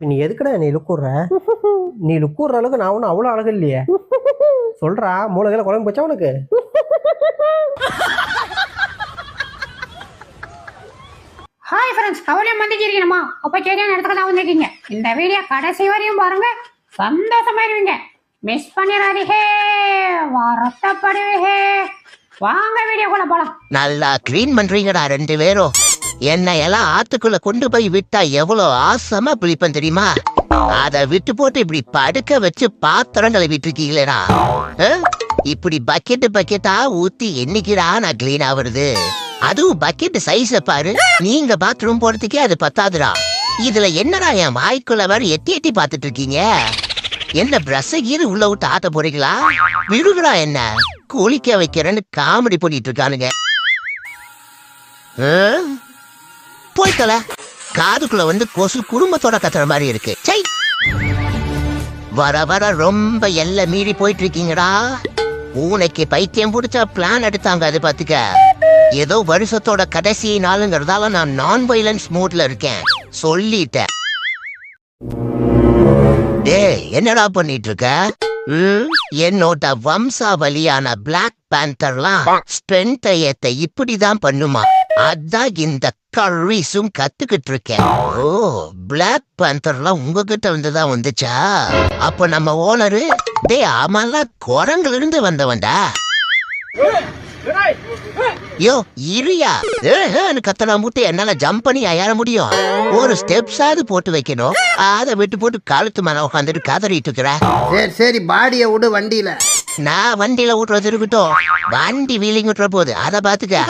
நீ எதுக்குடா நீ லுக்குற? நீ லுக்குற அளவுக்கு நான் ஒன்றும் அவ்வளோ அழகு இல்லையே. சொல்றா, மூளைகளை குழம்பு போச்சா உனக்கு? ஹாய் ஃப்ரெண்ட்ஸ், கவலையும் வந்துச்சிருக்கணுமா? அப்போ சரியான இடத்துக்கு தான் வந்திருக்கீங்க. இந்த வீடியோ கடைசி வரையும் பாருங்க, சந்தோஷமாயிருவீங்க. மிஸ் பண்ணிடாதீங்க, வருத்தப்படுவீங்க. வாங்க வீடியோக்குள்ள போலாம். நல்லா கிளீன் பண்றீங்கடா ரெண்டு பேரும். என்னை எல்லாம் ஆத்துக்குள்ள கொண்டு போய் விட்டா எவ்வளவு ஆசமா பிடிப்பேன் தெரியுமா? அத விட்டு போட்டு இப்படி படுக்க வச்சு பாத்திரம் கழுவிட்டு இருக்கீங்களேடா. இப்படி பக்கெட்டா ஊத்தி என்னைக்குடா நான் கிளீன் ஆகுறது? அதுவும் பக்கெட் சைஸ பாரு. நீங்க பாத்ரூம் போறதுக்கே அது பத்தாதுடா. இதுல என்னடா என் வாய்க்குள்ள வேற எட்டி எட்டி பாத்துட்டு இருக்கீங்க? என்ன பிரஷ கீரு உள்ள விட்டு ஆட்ட போறீங்களா? விடுங்களா, என்ன குளிக்க வைக்கிறேன்னு காமெடி பண்ணிட்டு இருக்கானுங்க. போய்க்கல, காதுக்குள்ள வந்து கொசு குடும்பத்தோட கத்துற மாதிரி இருக்கு. சை, வர வர ரொம்ப எல்லை மீறி போயிட்டு இருக்கீங்கடா. பூனைக்கு பைத்தியம் பிடிச்ச பிளான் எடுத்தாங்க. அது பாத்துக்க, ஏதோ வருஷத்தோட கடைசி நாளுங்கிறதால நான் நான் வைலன்ஸ் மூட்ல இருக்கேன் சொல்லிட்டேன். டேய், என்னடா பண்ணிட்டு இருக்க? என்னோட வம்சாவளியான பிளாக் பேந்தர்லாம் ஸ்ட்ரென்த்தை ஏத்த இப்படிதான் பண்ணுமா? அதான் இந்த கர்வீஸும் கத்துக்கிட்டு இருக்கேன். ஓ, பிளாக் பேந்தர்லாம் உங்ககிட்ட வந்துதான் வந்துச்சா? அப்ப நம்ம ஓனரு டே ஆமாலாம் குரங்குல இருந்து வந்தவன்டா. யோ இரியா, கத்தனா மூட்டை என்னால ஜம்ப் பண்ணி ஏற முடியும்? ஒரு ஸ்டெப்ஸாவது போட்டு வைக்கணும். அதை விட்டு போட்டு காலத்து மேல உட்காந்துட்டு கதறிட்டு இருக்கிற. சரி பாடிய விடு வண்டியில. நான் வண்டியில விட்டுறது இருக்கட்டும், வண்டி வீலிங் விட்டுற போது அதை பாத்துக்க.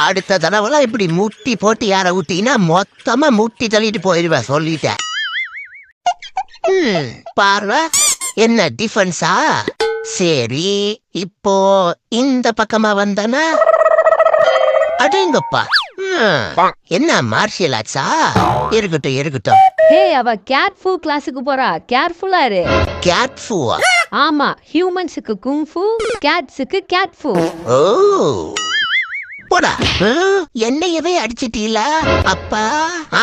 அடுத்த தடவைலாம் இப்படி முட்டி போட்டு யார ஊட்டினா மொத்தமா முட்டி தள்ளிட்டு போயிடுவேன் சொல்லிட்டேன். பார்வா, என்ன டிஃபரன்ஸா? சரி, இப்போ இந்த பக்கமா வந்தனா அடேங்கப்பா, என்ன மார்ஷியல் ஆர்ட்ஸா? இருக்கட்டும். ஹே, அவ கேட் ஃபூ கிளாஸுக்கு போறா, கேர்ஃபுல்லா இரு. கேட் ஃபூ? ஆமா, ஹியூமன்ஸுக்கு குங் ஃபூ, கேட்ஸுக்கு கேட் ஃபூ. ஓ, போடா. என்னையவே அடிச்சிட்டீல அப்பா?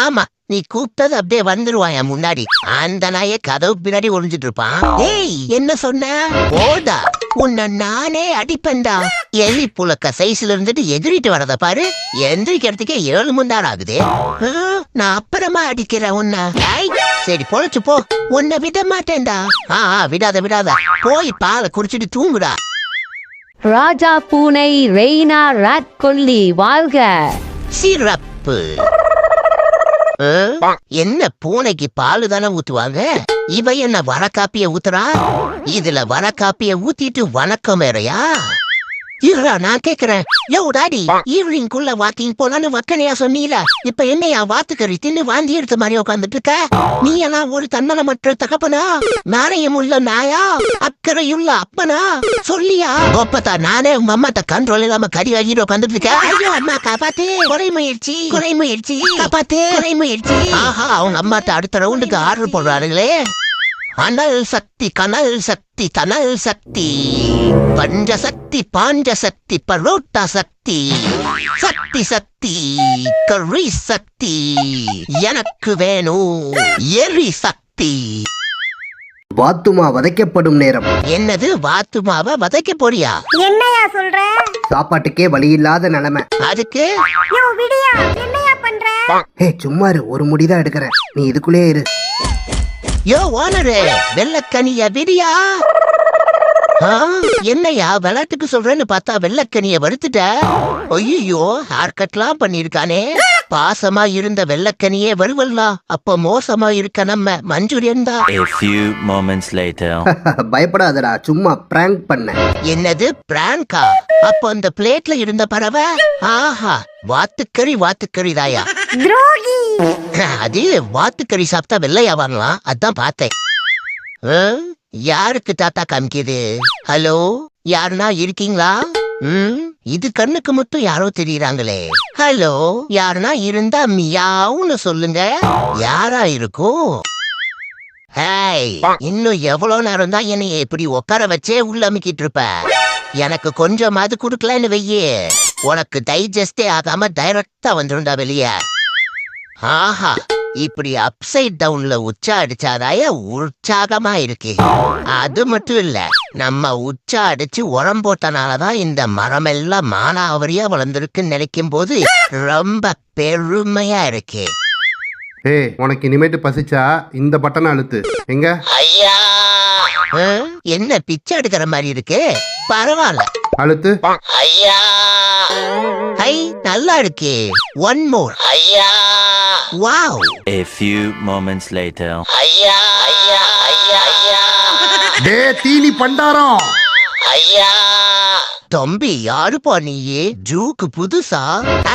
ஆமா, நீ கூப்பிட்டது அப்படியே வந்துருவான் என் முன்னாடி. அந்த நாயே கதவு பின்னாடி ஒளிஞ்சிட்டு இருப்பான். ஏய், என்ன சொன்ன? போடா, உன்னை நானே அடிப்பேன்டா. எலி புலக்க சைஸ்ல இருந்துட்டு எதிரிட்டு வரத பாரு. எந்திரிக்கிறதுக்கே 7 மணி நேரம் ஆகுது. நான் அப்புறமா அடிக்கிறேன் உன்னை. சரி, பொழைச்சு போ, உன்னை விட மாட்டேன்டா. விடாத, போய் பாலை குடிச்சிட்டு தூங்குடா. ராஜா பூனை, ரெய்னா ராட் கொல்லி வாழ்க. சிறப்பு. என்ன பூனைக்கு பாலு தானே ஊத்துவாங்க? இவ என்ன வர காப்பிய ஊத்துறா? இதுல வர காப்பிய ஊத்திட்டு வணக்கம் வேறையா? நான் கேக்குறேன், யோ டாடி, ஈவினிங்குள்ள வாக்கிங் போலான்னு வக்கனையா சொன்னீல, இப்ப என்னையா வாத்துக்கறி தின்னு வாந்தி எடுத்த மாதிரி உட்காந்துட்டு இருக்க? நீ எல்லாம் ஒரு தன்னலமற்ற தகப்பனா? நாணயம் உள்ள நாயா? அக்கறையுள்ள அப்பனா? சொல்லியா? ஒப்பத்தா, நானே உங்க அம்மாட்ட கண்ட்ரோல் இல்லாம கறி வாங்கிட்டு உட்காந்துட்டு இருக்கேன். ஐயோ அம்மா, காப்பாத்து, குறை முயற்சி, காப்பாத்து, குறை முயற்சி. ஆஹா, அவங்க அம்மாட்ட அடுத்த ரவுண்டுக்கு ஆர்டர் போடுறாருங்களே. அனல் சக்தி, கனல் சக்தி, தனல் சக்தி, பஞ்சசக்தி, பாஞ்சசக்தி, பரோட்டா சக்தி, சக்தி கரி சக்தி, எனக்கு வேணும் எரி சக்தி. வாத்துமா வதைக்கப்படும் நேரம். என்னது, வாத்துமாவை வதைக்க போறியா? என்னையா சொல்ற? சாப்பாட்டுக்கே வழி இல்லாத நிலைமை. அதுக்கு யோ விடியா, என்னையா பண்ற? ஹே, சும்மா இரு, ஒரு முடிதான் எடுக்கிறேன், நீ இதுக்குள்ளே இரு. யோ ஓனரு, வெள்ளக்கனிய விடியா? என்னையா விளையாட்டுக்கு சொல்றேன்னு பார்த்தா வெள்ளக்கனிய வறுத்துட்ட? ஐயோ, ஹேர் கட்லாம் பண்ணிருக்கானே. பாசமா இருந்த வெள்ளக்கனியே வருவல்லா, அப்ப மோசமா இருக்க நம்ம மஞ்சூரியன் தான். A few moments later. பயப்படாதடா, சும்மா பிராங்க் பண்ண. என்னது பிராங்கா? அப்போ அந்த பிளேட்ல இருந்த பறவை? ஆஹா, வாத்துக்கறி தாயா. துரோகி. அது வாத்துக்கறி சாப்பிட்டா வெள்ளையா வரலாம், அதான் பார்த்தேன். யாருக்கு தாத்தா காமிக்குது? ஹலோ, யாருன்னா இருக்கீங்களா? இது கண்ணுக்கு மட்டும் யாரோ தெரியுறாங்களே. ஹலோ, யாருன்னா இருந்தா மியாவுன்னு சொல்லுங்க. யாரா இருக்கும்? ஹேய், இன்னும் எவ்வளவு நேரம் தான் என்னைய இப்படி உட்கார வச்சே உள்ள அமுக்கிட்டு இருப்ப? எனக்கு கொஞ்சமாவது குடுக்கலன்னு வெய்யே, உனக்கு டைஜஸ்டே ஆகாம டைரக்டா வந்துருந்தா வெளியே. ஆஹா, இப்படி அப்சைட் டவுன்ல உச்சா அடிச்சாதாய உற்சாகமா இருக்கு. அது மட்டும் இல்ல, நம்ம உச்சா அடிச்சு உரம் போட்டனாலதான் இந்த மரமெல்லாம் மானாவரியா வளர்ந்துருக்குன்னு நினைக்கும் போது ரொம்ப பெருமையா இருக்கு. ஏய், உனக்கு இனிமேட்டு பசிச்சா இந்த பட்டனை அழுத்து. எங்க ஐயா, என்ன பிச்சை எடுக்கிற மாதிரி இருக்கு? பரவாயில்ல, அழுத்து. ஐயா. ஐ, நல்லா இருக்கு. One more. ஐயா, wow. A few moments later. ஐயா, ஐயா, ஐயா, ஐயா, டே தீனி பண்டாரம். ஐயா. தம்பி, யாருப்பா நீயே? ஜூக்கு புதுசா?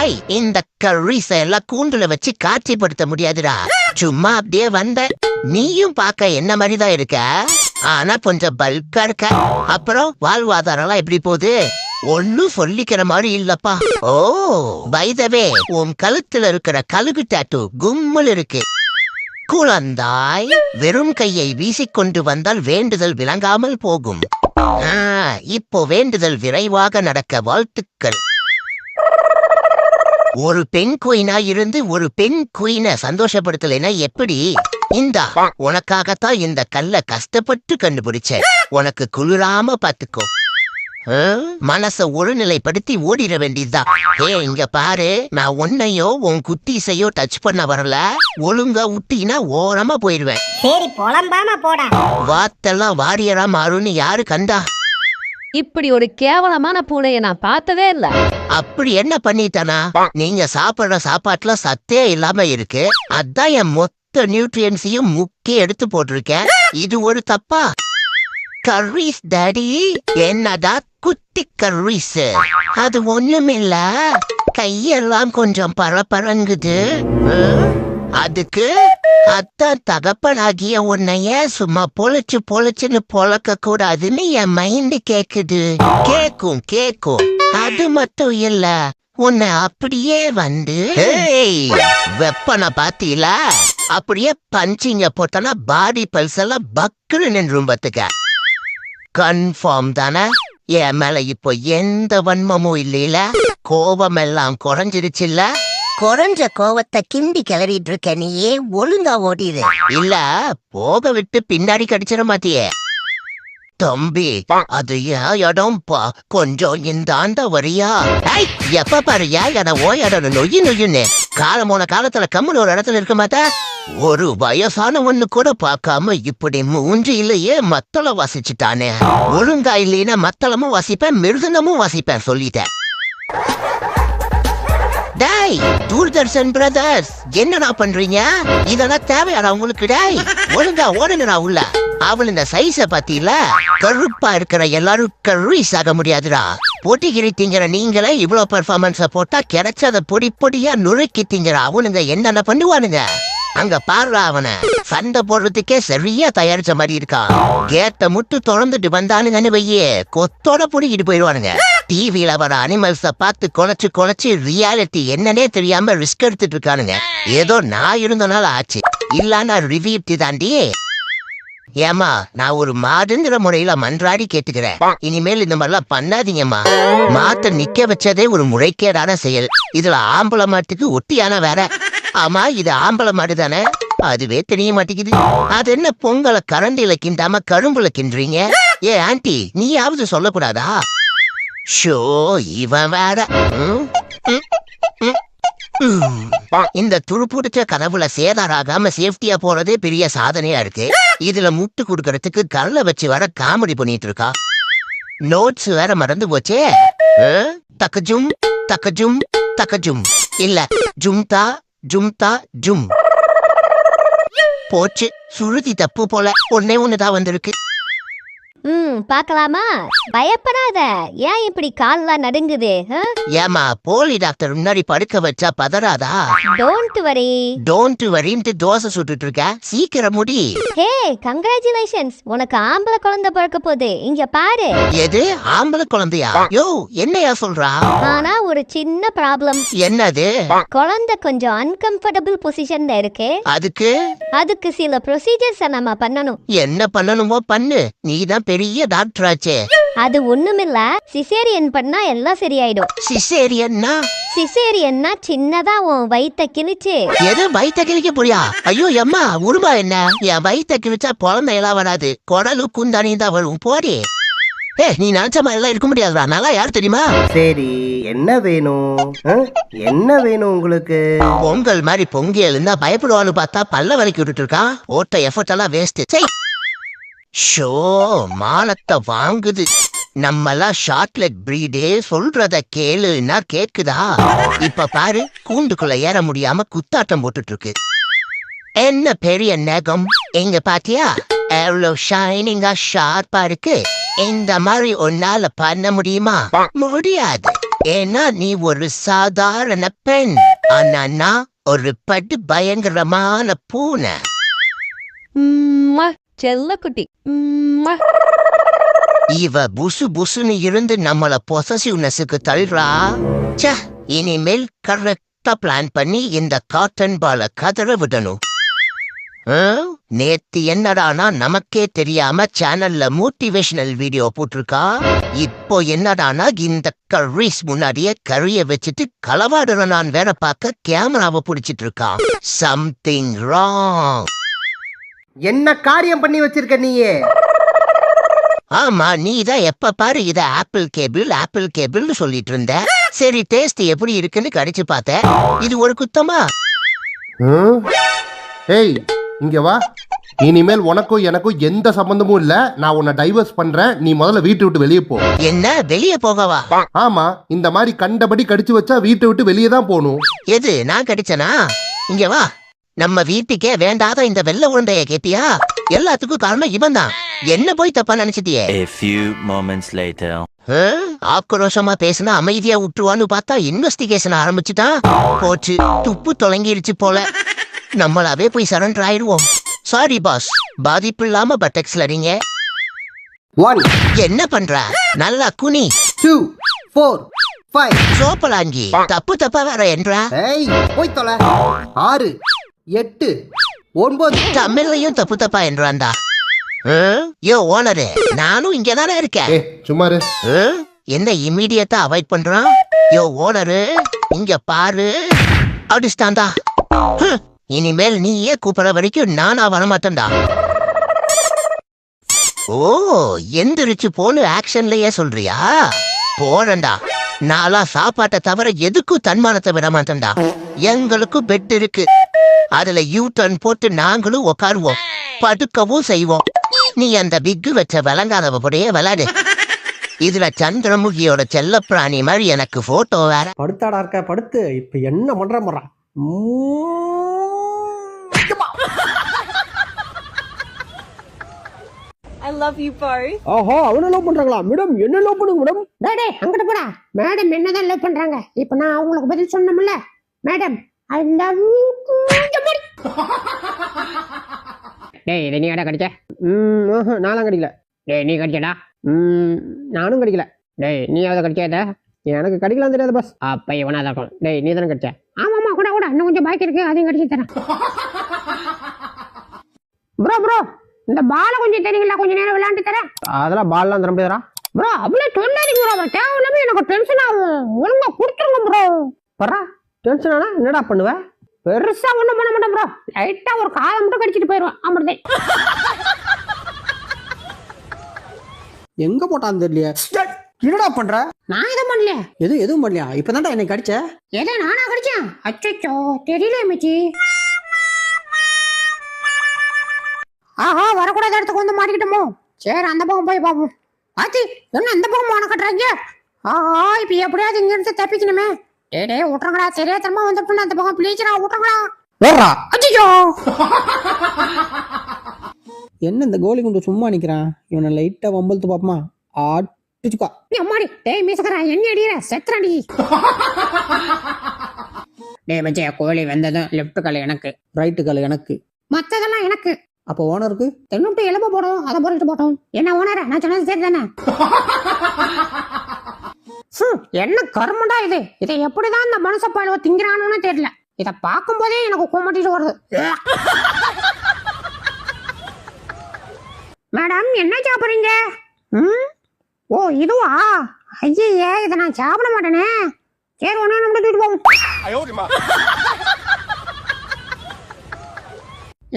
ஐ, இந்த கர்ரீஸ எல்லாம் கூண்டுல வச்சு காட்சிப்படுத்த முடியாதுடா. சும்மா அப்படியே வந்த. நீயும் பார்க்க என்ன மாதிரிதான் இருக்க, ஆனா கொஞ்சம் பல்கா இருக்க. அப்புறம் வாழ்வாதாரம் எல்லாம் எப்படி போகுது? ஒன்னும் சொல்லிக்கிற மாதிரி இல்லப்பா. ஓ, பை த வே, உன் கழுத்துல இருக்கிற கழுகு டாட்டூ கும்மல் இருக்கு. குழந்தாய், வெறும் கையை வீசிக்கொண்டு வந்தால் வேண்டுதல் விளங்காமல் போகும். இப்போ வேண்டுதல் விரைவாக நடக்க வாழ்த்துக்கள். ஒரு பெண் குயினா இருந்து ஒரு பெண் குயினை சந்தோஷப்படுத்தலைன்னா எப்படி? இந்தா, உனக்காகத்தான் இந்த கல்ல கஷ்டப்பட்டு கண்டுபிடிச்ச. உனக்கு குளிராம பாத்துக்கோ. மனச ஒருநிலைப்படுத்தி ஓடிட வேண்டியதுதான். இங்க பாரு, நான் உன்னையோ உன் குட்டீசையோ டச் பண்ண வரல. ஒழுங்கா விட்டீனா ஓரமா போயிடுவேன். சரி, புலம்பாம போடா. வாத்தெல்லாம் வாரியரா மாறுன்னு யாரு கண்டா? இப்படி ஒரு கேவலமான பூனைய நான் பார்த்ததே இல்ல. அப்படி என்ன பண்ணிட்டானா? நீங்க சாப்பிடுற சாப்பாட்டுல சத்தே இல்லாம இருக்கு. அதான் என் மொத்த நியூட்ரியன்ஸையும் முக்கிய எடுத்து போட்டிருக்கேன். இது ஒரு தப்பா? கர்ரீஸ் டாடி, என்னடா குட்டி கர்ரீஸ்? அது ஒண்ணுமில்ல, கையெல்லாம் கொஞ்சம் பரபரங்குது. அதுக்கு அத்தான் தகப்பனாகிய உன்னைய சும்மா பொழைச்சுன்னு பொழக்க கூடாதுன்னு என் மைண்ட் கேக்குது. கேக்கும். அது மட்டும் இல்ல, உன்னை அப்படியே வந்து வெப்பனை பாத்தீல, அப்படியே பஞ்சிங்க போட்டனா பாடி பல்ஸ் எல்லாம் பக்குன்னு நின்றும் பாத்துக்க. கன்ஃபார்ம் தானே? என் மேல இப்போ எந்த வன்மமும் இல்லையில? கோபம் எல்லாம் குறைஞ்சிருச்சுல்ல? குறைஞ்ச கோவத்தை கிண்டி கிளறிட்டு இருக்க நீயே, ஒழுங்கா ஓடிடு. இல்ல போக விட்டு பின்னாடி கடிச்சிட மாட்டியே. தம்பி, அது ஏன் இடம்பா, கொஞ்சம் இந்த ஆண்ட வரியா? எப்ப பாருயா என ஓயிடணும் நொய்யுன்னு. காலமான காலத்துல கம்முன்னு ஒரு இடத்துல இருக்க மாட்டா? ஒரு வயசான ஒண்ணு கூட பார்க்காம இப்படி மூஞ்சி இல்லையே மத்தள வாசிச்சுட்டானே. ஒழுங்கா இல்லைன்னா மத்தளமும் வாசிப்பேன், மிருதனமும் வாசிப்பேன் சொல்லிட்டேன். டேய், தூர்தர்ஷன் பிரதர்ஸ், என்னடா பண்றீங்க? இதெல்லாம் தேவையாடா உங்களுக்கு? டேய், ஒழுங்கா ஓடுங்கடா உள்ள. அவள் இந்த சைஸ பாத்தீல? கருப்பா இருக்கிற எல்லாரும் கர்ரீஸ் ஆக முடியாதுடா. போட்டிக்கிறித்தீங்கிற நீங்களே இவ்வளவு பெர்ஃபார்மன்ஸ போட்டா கிடைச்சத பொடி பொடியா நுழைக்கிட்டீங்கிற அவனுங்க என்னென்ன பண்ணுவானுங்க? அங்க பாருடா, அவனை சண்டை போடுறதுக்கே சரியா தயாரிச்ச மாதிரி இருக்கான். கேட்ட முட்டு தொடர்ந்துட்டு வந்தானுங்கன்னு வையே, கொத்தோட புடிக்கிட்டு போயிடுவானுங்க. டிவியில வர அனிமல்ஸ பார்த்து குலைச்சு ரியாலிட்டி என்னன்னே தெரியாம ரிஸ்க் எடுத்துட்டு இருக்கானுங்க. ஏதோ நான் இருந்தனால ஆச்சு, இல்லன்னா ரிவ்யூ தாண்டி. ஏமா, நான் ஒரு மாடுங்கிற முறையில மன்றாடி கேட்டுக்கிறேன், இனிமேல் இந்த மாதிரிலாம் பண்ணாதீங்கம்மா. மாட்டை நிக்க வச்சதே ஒரு முறைகேடான செயல். இதுல ஆம்பளை மாட்டுக்கு ஒட்டியான வேற. ஆமா, இது ஆம்பளை மாடு தானே? அதுவே தெரிய மாட்டேங்குது. அது என்ன பொங்கலை கரண்டில கிண்டாம கரும்புல கிண்டுறீங்க? ஏ ஆண்டி, நீயாவது சொல்லக்கூடாதா? ஷோ, இவன் வேற. இந்த துருப்புடிச்ச கனவுல சேதாராகாம சேஃப்டியா போறதே பெரிய சாதனையா இருக்கு. இதுல முட்டு குடுக்கறதுக்கு கல்ல வச்சு வர காமெடி பண்ணிட்டு இருக்கா. நோட்ஸ் வேற மறந்து போச்சே. தக்கஜும் தக்கஜும் தக்கஜும் இல்ல, ஜும்தா ஜும்தா ஜும். போச்சு, சுருதி தப்பு போல. ஒன்னுதான் வந்திருக்கு. பார்க்கலாமா? பயப்படாத. ஏன் இப்படி கால்லாம் நடுங்குது? ஏமா, போலி டாக்டர் முன்னாடி படுக்க வச்சா பதறாதா? டோன்ட் வரி தோசை சுட்டுட்டு இருக்க, சீக்கிரம் முடி. ஹே, கங்க்ராச்சுலேஷன்ஸ், உனக்கு ஆம்பளை குழந்தை பிறக்க போகுது. இங்க பாரு. எது, ஆம்பளை குழந்தையா? யோ, என்னையா சொல்றா? ஆனா ஒரு சின்ன ப்ராப்ளம். என்னது? குழந்தை கொஞ்சம் அன்கம்ஃபர்டபிள் பொசிஷன்ல இருக்கு. அதுக்கு சில ப்ரொசீஜர்ஸ் நம்ம பண்ணணும். என்ன பண்ணணுமோ பண்ணு, நீதான் பெரிய டாக்டர் ஆச்சே. அது ஒண்ணுமில்ல, சிசேரியன் பண்ணா எல்லாம் சரியாயிடும். சிசேரியன்னா சிசேரியன்னா சின்னதா உன் வயித்தை கிழிச்சு. எது வயித்த கிழிக்க போறியா? ஐயோ அம்மா உருமா என்ன? என் வயித்த கிழிச்சா குழந்தை எல்லாம் வராது, குடலு குந்தானி தான் வரும். போடி. நீ நினைச்ச மாதிரி எல்லாம் இருக்க முடியாதுடா. நல்லா யார் தெரியுமா? சரி, என்ன வேணும்? என்ன வேணும் உங்களுக்கு? பொங்கல் மாதிரி பொங்கி எழுந்தா பயப்படுவான்னு பார்த்தா பல்ல வலிக்கி விட்டுட்டு இருக்கான். ஓட்ட எஃபர்ட் எல்லாம் வேஸ்ட். ஷோ மானத்தை வாங்குது. நம்மெல்லாம் ஷார்ட்லெட் பிரீடே, சொல்றத கேளுன்னா கேக்குதா? இப்ப பாரு, கூண்டுக்குள்ள ஏற முடியாம குத்தாட்டம் போட்டுட்டு இருக்கு. என்ன பெரிய நகம் எங்க பாத்தியா? எவ்வளவு ஷைனிங்கா ஷார்ப்பா இருக்கு. இந்த மாதிரி ஒன்னால பண்ண முடியுமா? முடியாது. ஏன்னா நீ ஒரு சாதாரண பெண். ஆனா நான் ஒரு படு பயங்கரமான பூனை. செல்லக்குட்டி. இவ புசு புசுன்னு இருந்து நம்மள பொசசிவ்னஸுக்கு தள்ளுறா. ச்சே, இனிமேல் கரெக்டா பிளான் பண்ணி இந்த காட்டன் பால கதற விடணும். நேத்து என்னடானா நமக்கே தெரியாம சேனல்ல மோட்டிவேஷனல் வீடியோ போட்டிருக்கா. இப்போ என்னடானா இந்த கர்ரீஸ் முன்னாடியே கறிய வச்சுட்டு களவாடுற நான் வேற பார்க்க கேமராவை பிடிச்சிட்டு இருக்கான். Something wrong. என்ன காரியம் பண்ணி வச்சிருக்க நீயே? ஆமா, நீ தான் எப்ப பாரு இத ஆப்பிள் கேபிள்னு சொல்லிட்டு இருந்த. சரி, டேஸ்ட் எப்படி இருக்குன்னு கடிச்சு பார்த்த. இது ஒரு குத்தமா? ஏய், இங்க வா. இனிமேல் உனக்கும் எனக்கும் எந்த சம்பந்தமும் இல்ல. நான் உன்னை டைவர்ஸ் பண்றேன். நீ முதல்ல வீட்டை விட்டு வெளியே போ. என்ன, வெளியே போகவா? ஆமா, இந்த மாதிரி கண்டபடி கடிச்சு வச்சா வீட்டை விட்டு வெளியே தான் போகணும். எது, நான் கடிச்சனா? இங்க வா. நம்ம வீட்டுக்கே வேண்டாத இந்த வெள்ளை உருண்டைய கேட்டியா? எல்லாத்துக்கும் காரணம் இவன் தான். என்ன போய் தப்பா நினைச்சிட்டியே? A few moments later. ஆக்ரோஷமா பேசினா அமைதியா விட்டுருவான்னு பார்த்தா இன்வெஸ்டிகேஷன் ஆரம்பிச்சுட்டான். போச்சு, துப்பு தொலைங்கிருச்சு போல. நம்மளாவே போய் சரண்டர் ஆயிடுவோம். சாரி பாஸ், பாதிப்பு இல்லாம பட்டெக்ஸ்ல நீங்க 1 என்ன பண்ற? நல்லா குனி. 2 4 5. சோப்பலாங்கி தப்பு தப்பா வேற என்றா? ஏய், போய் தொலை. 6 8 9. தமிழ்லையும் தப்பு தப்பா என்றான்டா. யோ ஓனரு, நானும் இங்கதானே இருக்கேன். சும்மா இரு. என்ன இம்மீடியட்டா அவாய்ட் பண்றான்? யோ ஓனரு, இங்க பாரு. அடிஸ்டாண்டா. இனிமேல் நீயே கூப்பிட வரைக்கும் நானா வரமாட்டேன்டா. ஓ, எந்திரிச்சு போன்னு ஆக்ஷன்லயே சொல்றியா? போறண்டா. நாளா சாப்பாட்டை தவிர எதுக்கும் தன்மானத்தை விட மாட்டேன்டா. எங்களுக்கும் பெட் இருக்கு. அதுல யூ டர்ன் போட்டு நாங்களும் உட்காருவோம், படுக்கவும் செய்வோம். நீ அந்த பிக்கு வச்ச விளங்காதவப்படியே விளையாடு. இதுல சந்திரமுகியோட செல்ல பிராணி மாதிரி எனக்கு போட்டோ வேற. படுத்தாடா இருக்க, படுத்து. இப்ப என்ன பண்ற முறா? I love you both. ஆஹா, அவனை லவ் பண்றாங்களா? மேடம், என்ன லவ் பண்ணுங்க மேடம்? டேய் அங்கிட்டு போடா. மேடம் என்னதான் லவ் பண்றாங்க. இப்ப நான் அவங்களுக்கு பதில் சொன்னோம்ல. Madam I love you. டேய், இதை நீ ஏடா கடிச்ச? நானும் கடிக்கல. டேய், நீ கடிச்சடா? நானும் கடிக்கல. டேய், நீ எதை கடிச்சத? எனக்கு கடிக்கலாம் தெரியாது பாஸ். அப்ப இவனா தான் இருக்கும். டேய், நீ தானே கடிச்ச? ஆமாமா, கூட கூட இன்னும் கொஞ்சம் பாக்கி இருக்கு, அதையும் கடிச்சு தரேன். ப்ரோ இந்த பால கொஞ்சம் தெரியுங்களா? கொஞ்ச நேரம் விளையாண்டு தரேன். அதெல்லாம் பால்லாம் தர முடியாதா ப்ரோ? அவ்வளவு சொல்லாதீங்க ப்ரோ. தேவையில்லாம எனக்கு டென்ஷன் ஆகும். ஒழுங்கா கொடுத்துருங்க ப்ரோ. பரா, டென்ஷன் ஆனா என்னடா பண்ணுவ? பெருசா ஒண்ணும் பண்ண மாட்டேன் ப்ரோ. லைட்டா ஒரு காலை மட்டும் கடிச்சிட்டு போயிடுவேன். ஆமாடே. எங்க போட்டான்னு தெரியலையே. என்னடா பண்ற? நான் எதுவும் பண்ணல. எதுவும் பண்ணலையா? இப்பதான்டா என்னை கடிச்ச. எதை நானா கடிச்சேன்? அச்சோ, தெரியல மிச்சி. ஆஹா, வரக்கூடாத இடத்துக்கு வந்து மாட்டிக்கிட்டோமோ. சரி, அந்த பக்கம் போய் பாப்போம். ஆச்சி, என்ன அந்த பக்கம் மான கட்டுறாங்க? ஆஹா, இப்ப எப்படியாவது இங்க இருந்து தப்பிக்கணுமே. டேய் விட்டுறங்கடா. சரியா தரமா வந்துட்டு அந்த பக்கம் ப்ளீஸ்ரா விட்டுறங்கடா. வேறா, அச்சோ, என்ன இந்த கோலி குண்டு சும்மா நிக்கிறான்? இவனை லைட்டா வம்பழுத்து பாப்பமா. ஆட்டுச்சுக்கா. அம்மாடி. டேய் மீசக்கறா, என்ன அடிற? செத்ராடி. டேய் மச்சே, கோழி வந்ததும் லெஃப்ட் கால் எனக்கு, ரைட்டு கால் எனக்கு, மத்ததெல்லாம் எனக்கு. அப்போ ஓனருக்கு தென்னுட்டு எலும்பு போடும், அதை பொறிட்டு போட்டோம். என்ன ஓனர, நான் சொன்னது சரி தானே? என்ன கருமண்டா இது? இதை எப்படிதான் இந்த மனுஷ பாலுவ திங்கிறானு தெரியல. இத பார்க்கும் போதே எனக்கு குமட்டிட்டு வருது. மேடம், என்ன சாப்பிடுறீங்க? ஓ இதுவா? ஐயே இதை நான் சாப்பிட மாட்டேனே. சரி ஒண்ணு நம்ம தூக்கிட்டு போவோம்.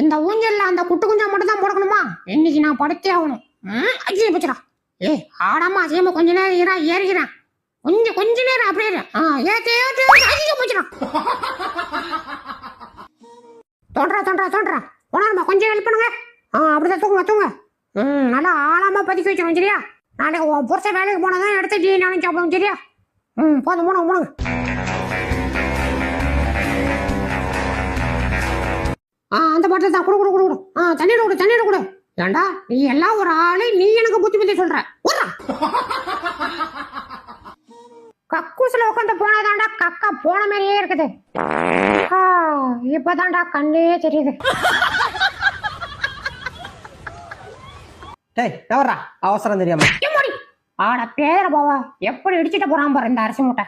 இந்த ஊஞ்சல்ல அந்த குட்டு குஞ்சா மட்டும் தான் போடணுமா? இன்னைக்கு நான் படுத்தே ஆகணும். ஐயே போச்சுடா. ஆடாமா அசியமா கொஞ்ச நேரம் ஏறிக்கிறேன். கொஞ்ச நேரம் அப்படியே ஐயோ போச்சுடா. தோன்றா உணர்மா கொஞ்சம் ஹெல்ப் பண்ணுங்க. அப்படிதான் தூங்க. நல்லா ஆழமா பதுக்கி வச்சிடும் சரியா? நாளைக்கு உன் புருஷ வேலைக்கு போனதான் எடுத்து நானும் சாப்பிடுவோம் சரியா? போதும் மூணுங்க. அந்த பாட்டில் தான் குடு. தண்ணீர் கொடு. ஏண்டா நீ எல்லாம் ஒரு ஆளு, நீ எனக்கு புத்தி சொல்ற. கக்கூசுல உட்காந்து போனாதான்டா கக்கா போன மாதிரியே இருக்குது. இப்பதான்டா கண்ணே தெரியுது. டேய் எவரா அவசரம் தெரியாம ஆட பேர போவா எப்படி இடிச்சுட்டு போறான் பாரு இந்த அரிசி மூட்டை.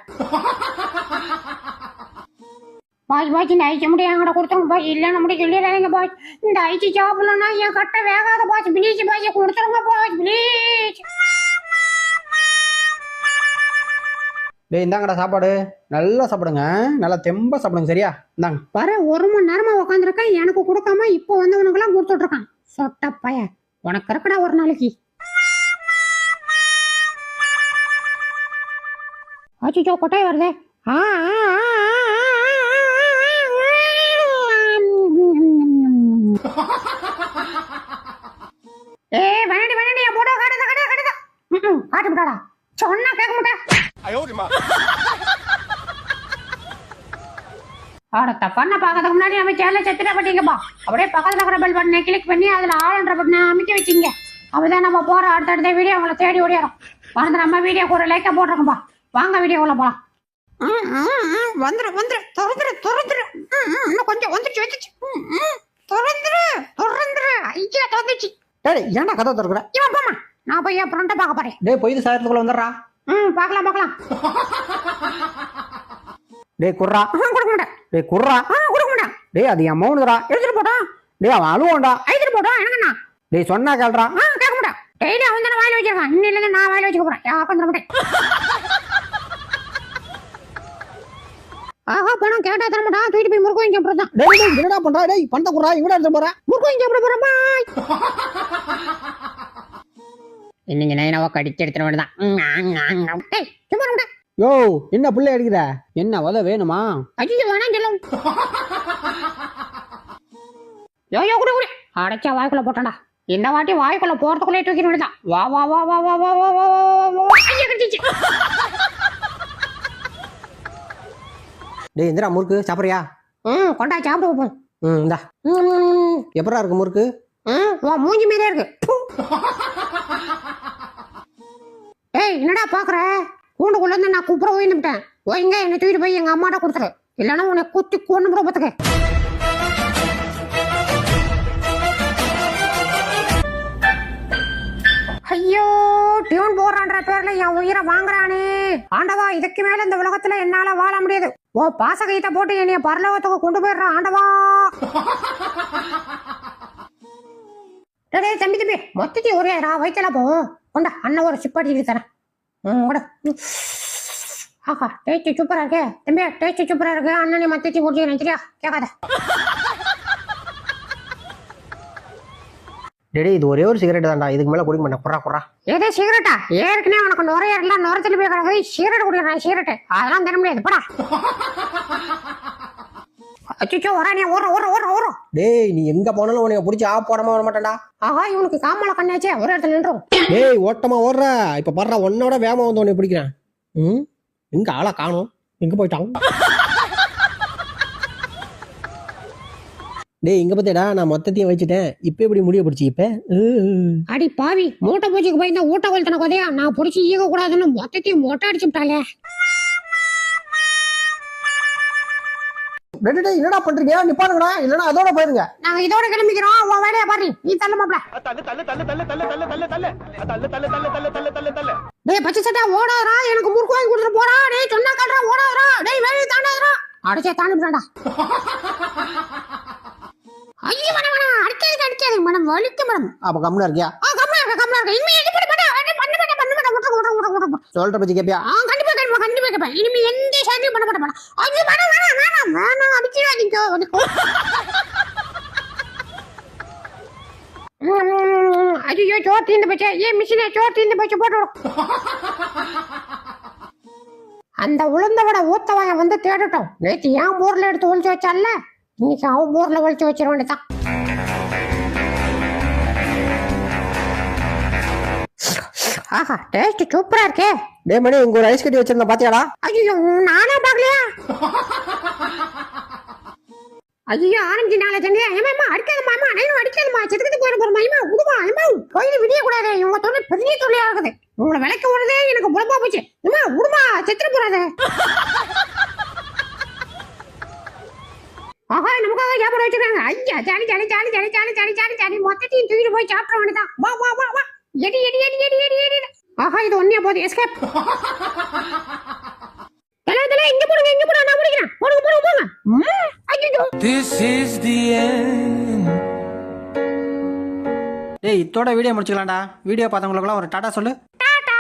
பாய் இந்த ஐச்சி முடியும் என்கிட்ட கொடுத்துருங்க பாய். இல்ல நம்முடைய சொல்லிடுறாங்க பாய். இந்த ஐச்சி சாப்பிடலன்னா என் கட்ட வேகாத பாய். ப்ளீச் பாய் கொடுத்துருங்க பாய் ப்ளீச். டேய் இந்தாங்கடா சாப்பாடு. நல்லா சாப்பிடுங்க, நல்லா தெம்பா சாப்பிடுங்க சரியா? இந்தாங்க. பாரு 1 மணி நேரமா உட்காந்துருக்கேன், எனக்கு கொடுக்காம இப்போ வந்தவனுக்கெல்லாம் கொடுத்துட்டு இருக்கான். சொட்ட பைய உனக்கு இருக்கடா ஒரு நாளைக்கு. அச்சோ கொட்டாய் வருதே. வேணாடி போடா காட்டு விட்டாடா. சொன்னா கேட்க மாட்டேன். பண்ண பாக்கிறதுக்கு முன்னாடி நம்ம சேனலை செத்துட்டா பட்டீங்கப்பா. அப்படியே பக்கத்துல இருக்கிற பெல் பட்டனை கிளிக் பண்ணி அதுல ஆளுன்ற பட்டனை அமைக்க வச்சிங்க. அப்பதான் நம்ம போற அடுத்தடுத்த வீடியோ உங்களை தேடி ஓடிடும். வந்து நம்ம வீடியோக்கு ஒரு லைக்கா போட்டிருக்கோம்பா. வாங்க வீடியோக்குள்ள போலாம். வந்துரு இன்னும் கொஞ்சம் வந்துருச்சு. ஐயா தோந்துச்சு. டேய் ஏன்டா கதை திறக்குற? இவன் போமா, நான் போய் என் ஃப்ரெண்ட பார்க்க போறேன். டேய் போய் சாயத்துக்குள்ள வந்துடுறா. பார்க்கலாம். டேய் குர்ரா. கொடுக்க மாட்டேன். டேய் குர்ரா. கொடுக்க மாட்டேன். டேய் அது என் மௌனுடா. எடுத்துட்டு போடா. டேய் அவன் அழுவான்டா. எடுத்துட்டு போடா. என்னங்கண்ணா? டேய் சொன்னா கேள்றா. கேட்க மாட்டேன். டெய்லி அவன் தானே வாயில வச்சிருக்கான். இன்னில இருந்து நான் வாயில வச்சுக்க போறேன். யாருக்கும் தர மாட்டேன். பணம் கேட்டா தர மாட்டான். தூக்கிட்டு போய் முறுக்கு வாங்கி சாப்பிடுறதான். டேய் என்னடா பண்றா? டேய் பண்ட குர்ரா இவடா எடுத்து போறா. முறுக்கு வாங்கி சாப்பிட போறேன் பாய். இன்னைக்கு நைனாவா கடிச்சு எடுத்துட வேண்டியதான். டேய் சும்மா இருடா. யோ என்ன புள்ள அடிக்குற? என்ன வத வேணுமா? அஜிஜி வேணாம் சொல்லும். யோ குடு அடைச்சா வாய்க்குள்ள போட்டான்டா. இந்த வாட்டி வாய்க்குள்ள போறதுக்குள்ளே தூக்கிட வேண்டியதான். வா ஐயா கடிச்சிச்சு. டேய் இந்தடா முறுக்கு சாப்பிடுறியா? கொண்டா சாப்பிட வைப்போம். இந்தா. எப்படா இருக்கு முறுக்கு? மூஞ்சி மாதிரியே இருக்கு. ஏய் என்னடா பாக்குற? கூண்டுக்குள்ள இருந்து நான் கூப்பிட போயிட்டேன். ஓய்ங்க என்னை தூக்கிட்டு போய் எங்க அம்மாட்ட கொடுத்துரு. இல்லைன்னா உன்னை குத்தி கொண்டு கூட பார்த்துக்க. ஐயோ டியூன் போடுறான்ற பேர்ல என் உயிரை வாங்குறானே. ஆண்டவா இதுக்கு மேல இந்த உலகத்துல என்னால வாழ முடியாது. ஓ பாசகத்தை போட்டு என்னைய பரலோகத்துக்கு கொண்டு போயிடுறான் ஆண்டவா. தம்பி மொத்தத்தி ஒரே வயிற்றுல போவோம். கொண்டா அண்ணன் ஒரு சிப்பாட்டி தரேன். ஆஹா டேஸ்ட் சூப்பரா இருக்கு தம்பி. டேஸ்ட் சூப்பரா இருக்கு. அண்ணனை மொத்தத்தி போட்டு சரியா? கேட்காத. டேய் இது ஒரே ஒரு சிகரெட் தான்டா. இதுக்கு மேல குடிக்க மாட்டேன். குறா ஏதே சிகரெட்டா? ஏற்கனவே உனக்கு நுரையறல நுரத்துல போய் கிடக்குது. சிகரெட் குடிக்கிறேன். சிகரெட் அதெல்லாம் தர முடியாது. போடா. அச்சோ வரா நீ ஓர. டேய் நீ எங்க போனாலும் உன்னை பிடிச்சி போடாம வர மாட்டேன்டா. ஆஹா இவனுக்கு காமல கண்ணாச்சே ஒரு இடத்துல நின்றோம். டேய் ஓட்டமா ஓடுற. இப்ப பாடுறா உன்னோட வேகமா வந்து உன்னை பிடிக்கிறேன். எங்க ஆளா காணும்? எங்க போயிட்டான்? டேய் இங்க பத்தியடா நான் மொத்தத்தையும் வச்சுட்டேன். இப்ப எப்படி முடிய பிடிச்சி? இப்ப அடி பாவி மூட்டை பூச்சிக்கு போய் இந்த ஊட்ட கொளுத்தன கொதையா நான் பிடிச்சி ஈக கூடாதுன்னு மொத்தத்தையும் மொட்டை அடிச்சுட்டாலே. என்னடா பண்றீங்க? நிப்பானுங்கடா இல்லன்னா அதோட போயிருங்க. நாங்க இதோட கிளம்பிக்கிறோம். உன் வேலையா பாரு. நீ தள்ள மாப்ள. டேய் பச்சை சட்டை ஓடாதடா. எனக்கு முறுக்கு வாங்கி கொடுத்துட்டு போடா. டேய் சொன்னா கேட்டா ஓடாதடா. டேய் வேலையை தாண்டாதடா. அடிச்சே தாண்டிட்டான்டா. ஐயோ வேணாம் அடிக்காது மேடம் வலிக்கு மேடம். அப்ப கம்முனா இருக்கியா? கம்முனா இருக்க. இனிமே எடி போட மாட்டேன். சொல்ற பத்தி கேப்பியா? கண்டிப்பா கேட்பேன். இனிமே எந்த சாதியும் பண்ண மாட்டேன். ஐயோ வேணாம் அடிச்சிடாதீங்க. ஐயோ சோறு தீர்ந்து போச்சு. ஏன் மிஷினே சோறு தீர்ந்து போச்சு, போட்டு விடும். அந்த உளுந்தவட ஊத்தவன் வந்து தேடட்டும். நேற்று என் ஊர்ல எடுத்து ஒழிச்சு வச்சால, இன்னைக்கு அவன் ஊர்ல ஒழிச்சு வச்சிட வேண்டியதான். ஆஹா டேஸ்ட் சூப்பரா இருக்கே. டே மணி, இங்க ஒரு ஐஸ் கட்டி வச்சிருந்தா பாத்தியாடா? ஐயோ நானா பாக்கலையா? ஐயோ ஆரஞ்சு நாளை தண்ணியா ஏமா அடிக்காதம்மா, அண்ணனும் அடிக்காதம்மா, செத்துக்கிட்டு போற மைமா விடுமா ஏமா, கோயில் விடிய கூடாது. இவங்க தொழில் பெரிய தொழிலா இருக்குது. உங்களை விளக்க விடுறதே எனக்கு புலம்பா போச்சு. ஏமா விடுமா, செத்துட்டு போறாத. ஆஹா நமக்காக ஞாபகம் வச்சிருக்காங்க. ஐயா jolly jolly jolly jolly jolly jolly jolly jolly மொத்தத்தையும் தூக்கிட்டு போய் சாப்பிட வேண்டியதான். வா வா வா வா, எடி எடி எடி எடி எடி எடி. ஆஹா இது ஒன்னே போகுது, எஸ்கேப். இங்க போடுங்க, நான் முடிக்கிறேன். போடுங்க. ஐயோ டேய், இதோட வீடியோ முடிச்சுக்கலாம்டா. வீடியோ பார்த்தவங்களுக்குலாம் ஒரு டாடா சொல்லு. டாடா.